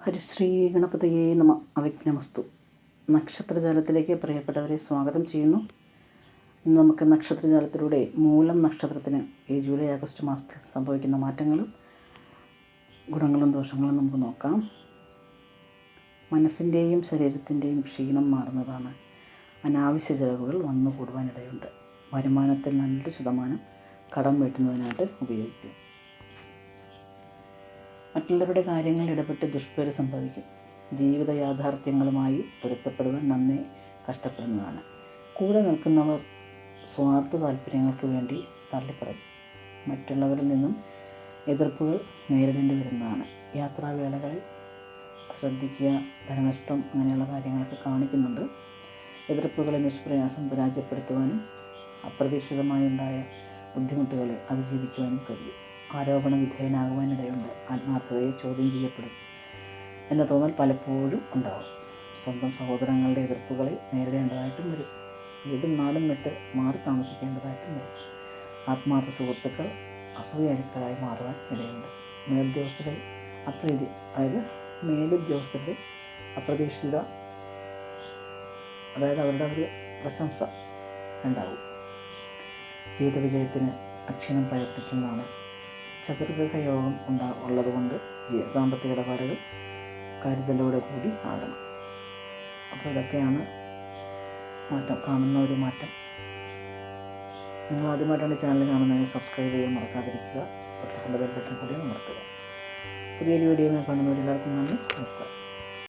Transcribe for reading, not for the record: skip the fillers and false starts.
ഹരിശ്രീ ഗണപതയേ നമ. അവിഘ്നമസ്തു. നക്ഷത്രജാലത്തിലേക്ക് പ്രിയപ്പെട്ടവരെ സ്വാഗതം ചെയ്യുന്നു. ഇന്ന് നമുക്ക് നക്ഷത്രജാലത്തിലൂടെ മൂലം നക്ഷത്രത്തിന് ഈ ജൂലൈ ആഗസ്റ്റ് മാസത്തിൽ സംഭവിക്കുന്ന മാറ്റങ്ങളും ഗുണങ്ങളും ദോഷങ്ങളും നമുക്ക് നോക്കാം. മനസ്സിൻ്റെയും ശരീരത്തിൻ്റെയും ക്ഷീണം മാറുന്നതാണ്. അനാവശ്യ ചിലവുകൾ വന്നുകൂടുവാനിടയുണ്ട്. വരുമാനത്തിൽ നല്ലൊരു ശതമാനം കടം വീട്ടുന്നതിനായിട്ട് ഉപയോഗിക്കും. മറ്റുള്ളവരുടെ കാര്യങ്ങളിൽ ഇടപെട്ട് ദുഷ്പേര് സംഭവിക്കും. ജീവിത യാഥാർത്ഥ്യങ്ങളുമായി പൊരുത്തപ്പെടുവാൻ നന്നേ കഷ്ടപ്പെടുന്നതാണ്. കൂടെ നിൽക്കുന്നവർ സ്വാർത്ഥ താല്പര്യങ്ങൾക്ക് വേണ്ടി തള്ളിപ്പറയും. മറ്റുള്ളവരിൽ നിന്നും എതിർപ്പുകൾ നേരിടേണ്ടി വരുന്നതാണ്. യാത്രാവേളകളിൽ ശ്രദ്ധിക്കുക. ധനനഷ്ടം അങ്ങനെയുള്ള കാര്യങ്ങളൊക്കെ കാണിക്കുന്നുണ്ട്. എതിർപ്പുകളെ നിഷ്പ്രയാസം പരാജയപ്പെടുത്തുവാനും അപ്രതീക്ഷിതമായുണ്ടായ ബുദ്ധിമുട്ടുകളെ അതിജീവിക്കുവാനും കഴിയും. ആരോപണ വിധേയനാകുവാനിടയുണ്ട്. ആത്മാർത്ഥതയെ ചോദ്യം ചെയ്യപ്പെടും എന്ന തോന്നൽ പലപ്പോഴും ഉണ്ടാകും. സ്വന്തം സഹോദരങ്ങളുടെ എതിർപ്പുകളെ നേരിടേണ്ടതായിട്ടും വരും. വീടും നാടും വിട്ട് മാറി താമസിക്കേണ്ടതായിട്ടും വരും. ആത്മാർത്ഥ സുഹൃത്തുക്കൾ അസൂയാലുക്കളായി മാറുവാൻ ഇടയുണ്ട്. മേലുദ്യോഗസ്ഥരുടെ അപ്രീതി, മേലുദ്യോഗസ്ഥരുടെ അപ്രതീക്ഷിത അവരുടെ ഒരു പ്രശംസ ഉണ്ടാവും. ജീവിത വിജയത്തിന് അക്ഷീണം പ്രയത്നിക്കുന്നതാണ്. ചതുർഗ്രഹ യോഗം ഉള്ളതുകൊണ്ട് സാമ്പത്തിക ഇടപാടുകൾ കരുതലോടെ കൂടി ആകണം. അപ്പോൾ ഇതൊക്കെയാണ് കാണുന്ന ഒരു മാറ്റം. നിങ്ങൾ ആദ്യമായിട്ടാണ് ചാനൽ കാണുന്നതെങ്കിൽ സബ്സ്ക്രൈബ് ചെയ്യാൻ മറക്കാതിരിക്കുക. തൊട്ടടുത്തുള്ള ബെൽ ബട്ടൺ കൂടി അമർത്തുക. പുതിയൊരു വീഡിയോ കാണുന്നവരെല്ലാവർക്കും നന്ദി. നമസ്കാരം.